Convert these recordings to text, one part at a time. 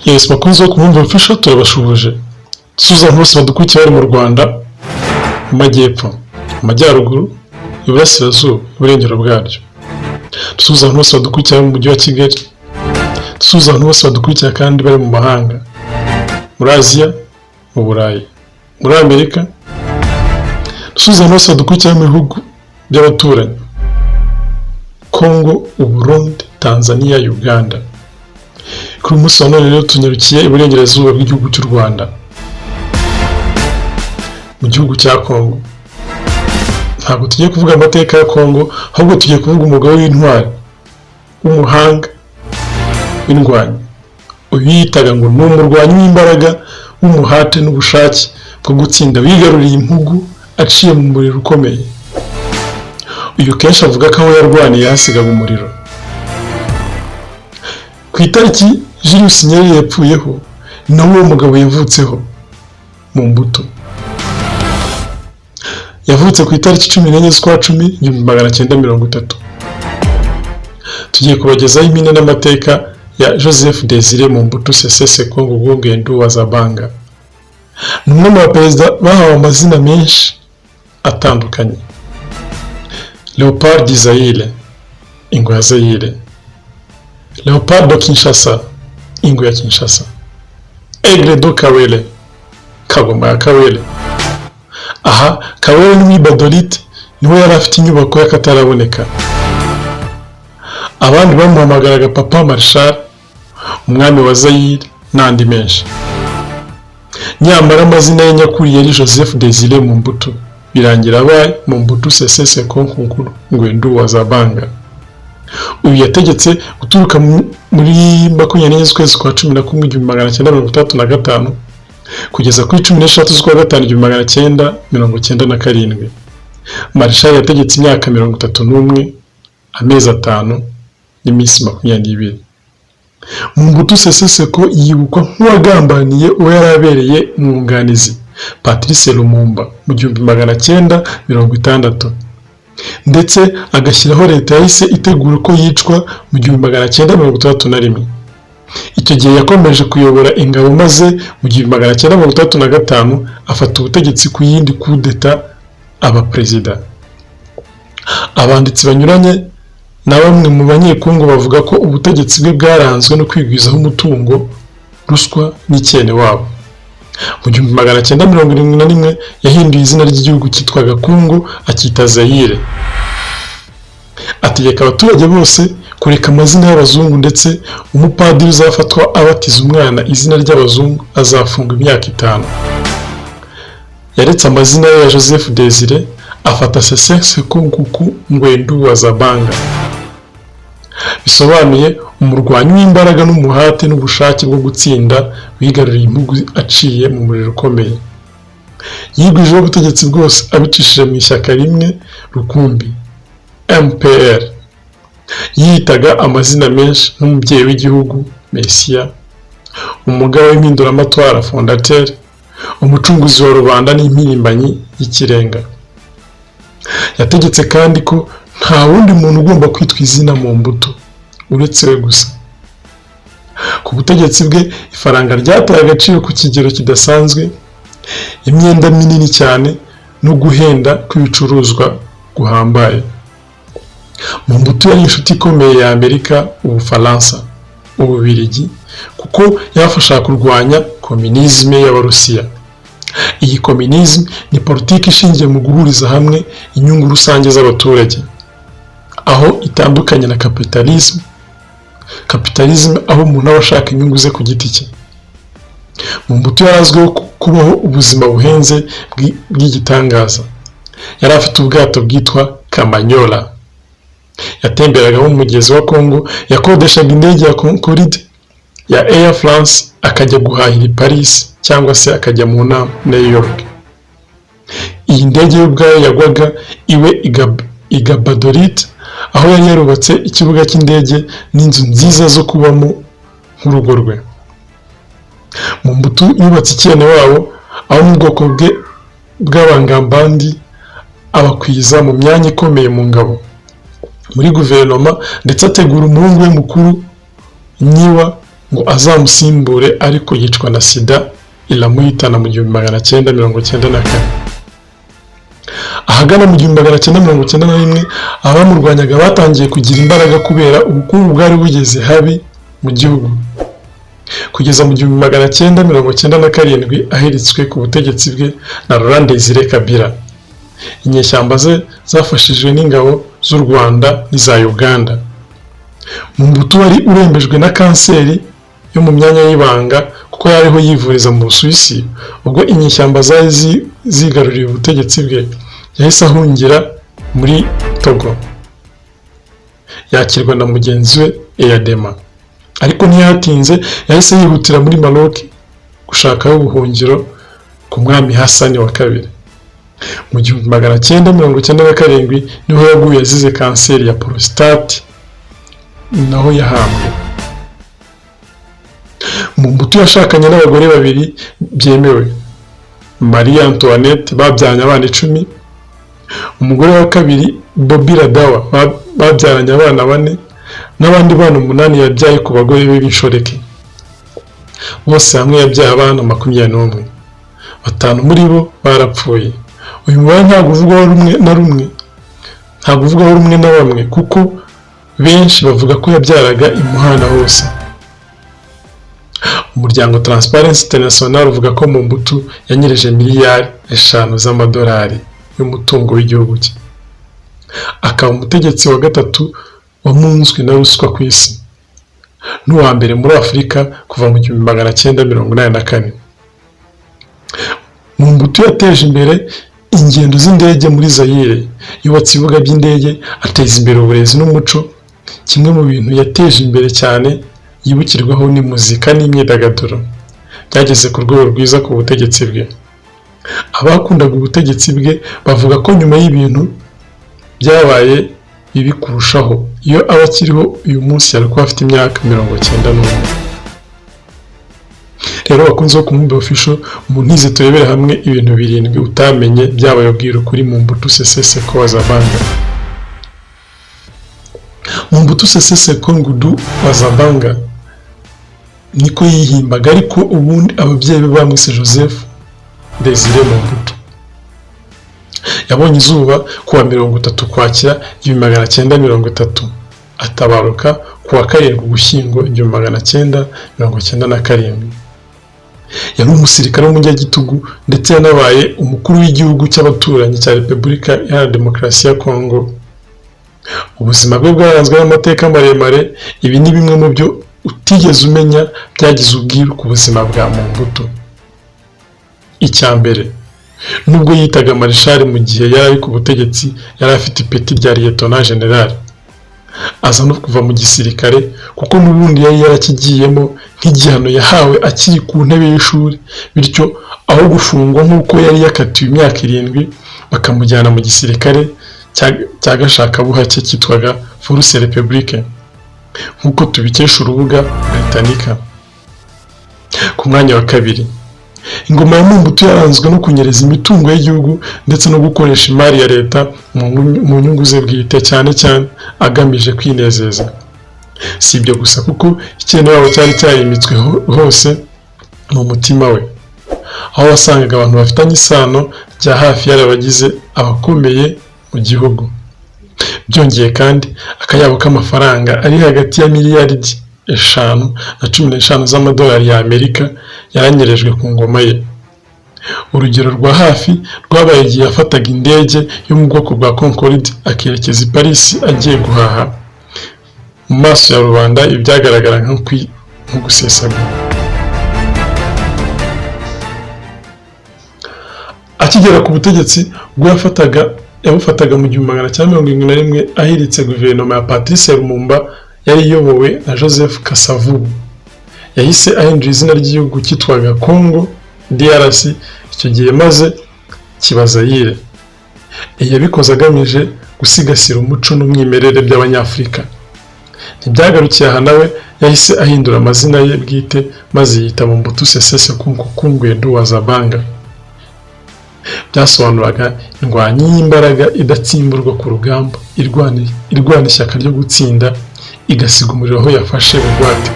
Yes, bakunze kumwumva official turabashubuje. Susan hose badukurikira bari mu Rwanda, mu majyepfo, mu majyaruguru, iburasirazuba, iburengero bwaryo. Susan hose badukurikira mu mujyi wa Kigali. Susan hose badukurikira kandi bari mu mahanga, muri Aziya, mu Burayi, muri Amerika. Susan hose badukurikira mu bihugu by'abaturanyi, Congo, Burundi, Tanzania, Uganda. Kuri munsi wa none rero tunyarukiye iburengerazuba bw'igihugu cy'u Rwanda, mu gihugu cya Congo. Ntabwo tugiye kuvuga amateka ya Congo, ahubwo tugiye kuvuga umugabo w'intwari, w'umuhanga, w'indwanyi. Uyu yitaga ngo ni umurwanyi w'imbaraga, w'umuhate n'ubushake bwo gutsinda, wigaruriye impugu aciye mu muriro ukomeye. Uyu kenshi avuga ko aho yarwaniye hasigaga umuriro. Ku itariki Julius Nyerere yapfuyeho, nawe uwo mugabo yavutseho, MOMBUTU. Yavutse ku itariki 14 z'ukwa 10 1930. Tugiye kubagezaho impine n'amateka ya Joseph Désiré Mobutu Sese Seko Ngubungendu wa Zabanga. Ni umwe mu baperezida bahawe amazina menshi atandukanye. Léopard d'Isaïle, ingwe ya Zaïre. Léopard de Kinshasa, ingwe ya Kinshasa. Aigle de KAWERE, kagoma ya KAWERE. Aha, KAWERE n'Ibadolite niwe yari afite inyubako y'akataraboneka. Abandi bamuhamagaraga Papa Marshal, umwami wa Zaïre n'andi menshi. Nyamara amazina ye nyakuri yari Joseph Désiré Mobutu, birangira abaye MOMBUTU Sese Seko Ngubungendu wa Zabanga. Uyu yategetse guturuka muri 24 z'ukwezi kwa 11 1935 kugeza kuri 16 z'ukwa 5 1997. Marshal yategetse imyaka 31 amezi 5 n'iminsi 22. MOMBUTU Sese Seko yibukwa nk'uwagambaniye uwo yarabereye umwunganizi Patrice Lumumba mu 1960, ndetse agashyiraho leta yahise itegura ko yicwa mu 1961. Icyo gihe yakomeje kuyobora ingabo, maze mu 1965 afata ubutegetsi ku yindi coup d'etat aba perezida. Abanditsi banyuranye na bamwe mu banyekongo bavuga ko ubutegetsi bwe bwaranzwe no kwigwizaho umutungo, ruswa n'icyene wabo. Mu 1971 yahinduye izina ry'igihugu cyitwaga Congo akita Zaïre. Ategeka abaturage bose kureka amazina y'abazungu, ndetse umupadiri uzafatwa abatiza umwana izina ry'abazungu azafunga imyaka 5. Yaretse amazina ya Joseph Désiré afata Sese Seko Ngubungendu wa Zabanga, bisobanuye umurwanyi w'imbaraga n'umuhate n'ubushake bwo gutsinda, wigaruriye impugu aciye mu muriro ukomeye. Yigwijeho ubutegetsi bwose abicishije mu ishyaka rimwe rukumbi, MPR. Yitaga amazina menshi nk'umubyeyi w'igihugu, Mesiya, umugaba w'impinduramatwara, Fondateur, umucunguzi wa rubanda n'impirimbanyi y'ikirenga. Yategetse kandi ko nta wundi muntu ugomba kwitwa izina MOMBUTU uretse we gusa. Ku butegetsi bwe ifaranga ryataye agaciro ku kigero kidasanzwe, imyenda minini cyane no guhenda kw'ibicuruzwa guhambaye. MOMBUTU yari inshuti ikomeye ya Amerika, Ubufaransa, Ububiligi, kuko yafashaga kurwanya komunisme y'Abarusiya. Iyi komunisme ni politiki ishingiye mu guhuriza hamwe inyungu rusange z'abaturage, aho itandukanye na kapitalisme aho umuntu aba ashaka inyungu ze ku giti cye. MOMBUTU yarazwiho kubaho ubuzima buhenze bw'igitangaza. Yari afite ubwato bwitwa KAMANYOLA. Yatemberaga mu mugezi wa Congo, yakodeshaga indege ya Concorde ya Air France akajya guhahira i Paris cyangwa se akajya mu nama New York. Iyi ndege y'ubwayo yagwaga iwe Ibadolite, aho yari yarubatse ikibuga cy'indege n'inzu nziza zo kubamo nk'urugo rwe. MOMBUTU yubatse icyene wabo, aho mu bwoko bwe bw'abangambandi abakwiza mu myanya ikomeye mu ngabo, muri guverinoma, ndetse ategura umuhungu we mukuru Nyiwa ngo azamusimbure ariko yicwa na sida iramuhitana mu 1994. Ahagana mu 1991 abamurwanyaga batangiye kugira imbaraga kubera ubukungu bwari bugeze habi mu gihugu, kugeza mu 1997 ahiritswe ku butegetsi bwe na Laurent Desire Kabila. Inyeshyamba ze zafashijwe n'ingabo z'u Rwanda n'iza Uganda. Mobutu wari urembejwe na kanseri yo mu myanya y'ibanga kuko yariho yivuriza mu Busuwisi, ubwo inyeshyamba zari zigaruriye ubutegetsi bwe yahise ahungira muri Togo, yakirwa na mugenzi we Eyadema, ariko ntiyatinze yahise yihutira muri Maroc gushakaho ubuhungiro ku mwami Hassan wa kabiri. Mu 1997 niho yaguye azize kanseri ya prostate, naho yahambwe. Mobutu yashakanye n'abagore babiri byemewe, Marie Antoinette babyaranye abana 10, umugore wa kabiri Bobi Radawa babyaranye abana 4, n'abandi bana 8 yabyaye ku bagore be b'inshoreke. Bose hamwe yabyaye abana 21, 5 muri bo barapfuye. Uyu mubare ntabwo uvugwaho rumwe na bamwe kuko benshi bavuga ko yabyaraga imuhana hose. Umuryango Transparency International uvuga ko Mobutu yanyereje miliyari 5 z'amadolari y'umutungo w'igihugu cye, akaba umutegetsi wa gatatu wamunzwe na ruswa ku isi, n'uwa mbere muri Afurika kuva mu 1984. Mobutu yateje imbere ingendo z'indege muri Zaire, yubatse ibibuga by'indege, ateza imbere uburezi n'umuco. Kimwe mu bintu yateje imbere cyane yibukirwaho ni muzika n'imyidagaduro, byageze ku rwego rwiza ku butegetsi bwe. Abakundaga ubutegetsi bwe bavuga ko nyuma y'ibintu byabaye bibi kurushaho, iyo aba akiriho uyu munsi yari kuba afite imyaka 91. Rero bakunze ko kumumbe official umuntu ize turebere hamwe ibintu 7 utamenye byabaye ubwira kuri Mobutu Sese Seko Wazabanga. Mobutu Sese Seko Ngudu Wazabanga niko yihimbaga, ariko ubundi ababyeyi be bamwise Joseph Desire Mobutu. Yabonye izuba kuwa 30 Ukwakira 1930, atabaruka kuwa 7 Ugushyingo 1997. Yari umusirikare w'umunyagitugu ndetse yanabaye umukuru w'igihugu cy'abaturanyi cya Repubulika ya Demokarasi ya Kongo. Ubuzima bwe bwaranzwe n'amateka maremare. Ibi ni bimwe mu byo utigeze umenya byagize ubwiru ku buzima bwa Mobutu. Icyambere, nubwo yitaga marshal mu gihe yari ari ku butegetsi, yari afite ipeti rya lieutenant general. Aza no kuva mu gisirikare kuko n'ubundi yari yarakigiyemo nk'igihano yahawe akiri ku ntebe y'ishuri, bityo aho gufungwa nk'uko yari yakatiwe imyaka 7 bakamujyana mu gisirikare cya gashakabuhake cyitwaga Force Republique, nk'uko tubikesha urubuga Britannica. Ku mwanya wa kabiri, ingoma ya Mobutu yaranzwe no kunyereza imitungo y'igihugu ndetse no gukoresha imari ya leta mu nyungu ze bwite, cyane agamije kwinezeza. Si ibyo gusa kuko ikintu wabo cyari cyayimitswe hose mu mutima we, aho wasangaga abantu bafitanye isano rya hafi yarabagize abakomeye mu gihugu. Byongeye kandi akayabo k'amafaranga ari hagati ya miliyari 5 na 15 z'amadolari ya Amerika yaranyerejwe ku ngoma ye. Urugero rwa hafi rwabaye igihe yafataga indege yo mu bwoko bwa Concorde akerekeza i Paris agiye guhaha. Mu maso ya rubanda ibyagaragara nko gusesagura. Akigera ku butegetsi ubwo yabufataga mu 1971 ahiritse guverinoma ya Patrice Lumumba yari iyobowe na Joseph Kasavubu. Yahise ahindura izina ry'igihugu cyitwaga Congo DRC icyo gihe maze kiba Zaire. Yabikoze agamije gusigasira umuco n'umwimerere by'Abanyafurika. Ntibyagarukiye aha nawe yahise ahindura amazina ye bwite maze yita Mobutu Sese Seko Ngudu Wazabanga. Byasobanuraga indwanyi y'imbaraga idatsimburwa ku rugamba, irwana ishyaka ryo gutsinda, igasiga umuriro aho yafashe ubwato.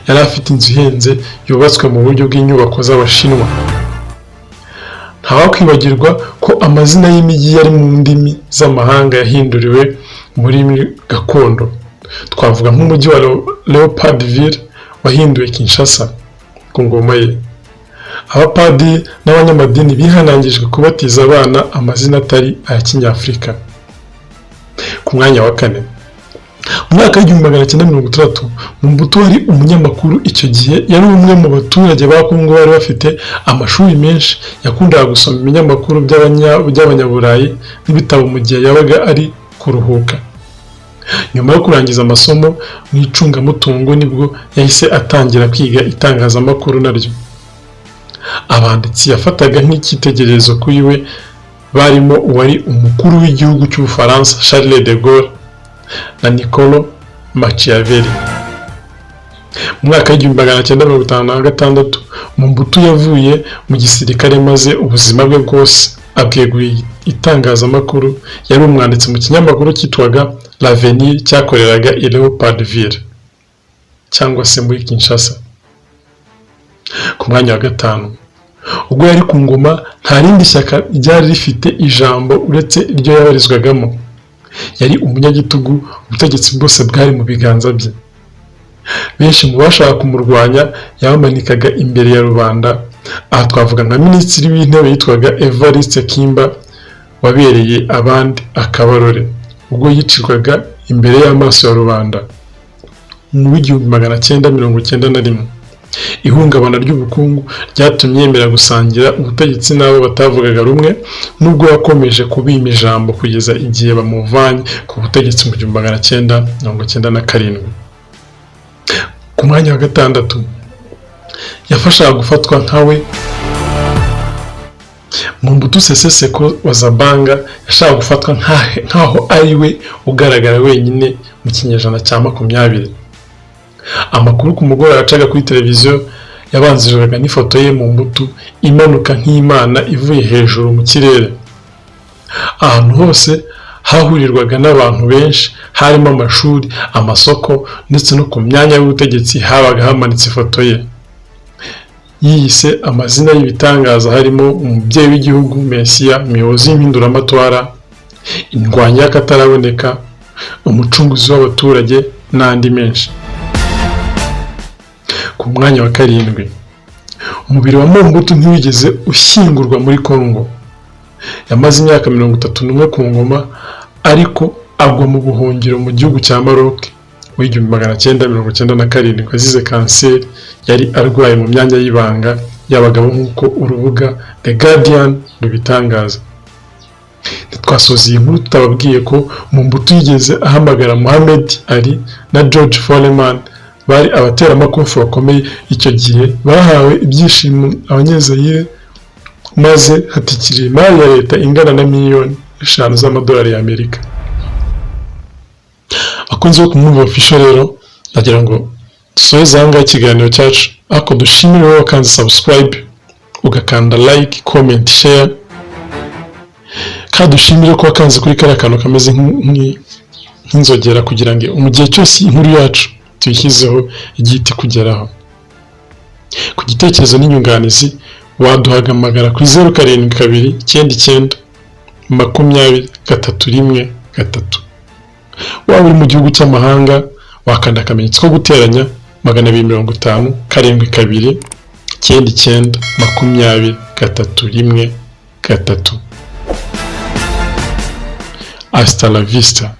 yari afite inzu ihenze yubatswe mu buryo bw'inyubako z'Abashinwa. Ntawakwibagirwa ko amazina y'imijyi yari mu ndimi z'amahanga yahinduriwe mu rurimi gakondo. Twavuga nk'umujyi wa Leopoldville wahinduwe Kinshasa ku ngoma ye. Abapadiri n'abanyamadini bihanangijwe kubatiza abana amazina atari aya Kinyafurika. Ku mwanya wa 4, mu mwaka w'1960, MOMBUTU wari umunyamakuru icyo gihe yari umwe mu baturage ba Kongo bari bafite amashuri menshi. Yakundaga gusoma ibinyamakuru by'abanyaburayi n'ibitabo mu gihe yabaga ari kuruhuka. Nyuma yo kurangiza amasomo mu icungamutungo nibwo yahise atangira kwiga itangazamakuru naryo. Abanditsi yafataga nk'icyitegererezo kuri we barimo uwari umukuru w'igihugu cy'Ubufaransa Charles de Gaulle na Niccolo Machiavelli. Mu mwaka w'1956, MOMBUTU yavuye mu gisirikare maze ubuzima bwe bwose abweguriye itangazamakuru. Yari umwanditsi mu kinyamakuru cyitwaga L'Avenir cyakoreraga i Leopoldville cyangwa se muri Kinshasa. Ku mwanya wa 5, ubwo yari ku ngoma nta rindi shyaka ryari rifite ijambo uretse iryo yabarizwagamo. Yari umunyagitugu, ubutegetsi bwose bwari mu biganza bye. Benshi mu bashaka kumurwanya yabamanikaga imbere ya rubanda. Aha twavuga nka minisitiri w'intebe yitwaga Evariste Kimba wabereye abandi akabarore ubwo yicirwaga imbere y'amaso ya rubanda mu 1991. Ihungabana ry'ubukungu ryatumye yemera gusangira ubutegetsi n'abo batavugaga rumwe, nubwo yakomeje kubima ijambo kugeza igihe bamuvanye ku butegetsi mu 1997. Ku mwanya wa 6, yafashaga gufatwa nkawe MOMBUTU Sese Seko wa Zabanga yashaka gufatwa nkaho ari we ugaragara wenyine mu kinyejana cya 20. Amakuru ku mugoroba yacaga kuri televiziyo yabanzirijwe n'ifoto ye MOMBUTU imanuka nk'Imana ivuye hejuru mu kirere. Ahantu hose hahurirwaga n'abantu benshi, harimo amashuri, amasoko ndetse no ku myanya y'ubutegetsi habaga hamanitse ifoto ye. Yiyise amazina y'ibitangaza harimo umubyeyi w'igihugu, Mesiya, umuyobozi w'impinduramatwara, indwanyi y'akataraboneka, umucunguzi w'abaturage n'andi menshi. Ku mwanya wa 7, umubiri wa MOMBUTU ntiwigeze ushyingurwa muri Kongo. Yamaze imyaka 31 ku ngoma, ariko agwa mu buhungiro mu gihugu cya Maroc mu 1997 azize kanseri yari arwaye mu myanya y'ibanga y'abagabo nk'uko urubuga The Guardian rubitangaza. Twasoza iyi nkuru tutababwiye ko MOMBUTU yigeze ahamagara Mohamed Ali na George Foreman, bari abateramakofe bakomeye icyo gihe, bahawe ibyishimo abanyezayire maze hatikira imari ya leta ingana na miliyoni 5 z'amadolari y'Amerika. Akunze wo kumwumva official rero, nagira ngo dusoze hanga ikiganiro cyacu, ako dushimire wowe wakanze subscribe, ugakanda like, comment, share, kandi dushimire ko wakanze kuri kariya kantu kameze nk'inzogera kugira ngo mu gihe cyose inkuru yacu tuyishyizeho igihita kugeraho. Ku gitekerezo n'inyunganizi waduhagamagara kuri 07292031. Waba uri mu gihugu cy'amahanga wakanda akamenyetso ko guteranya 252 72992031. Hasta la vista.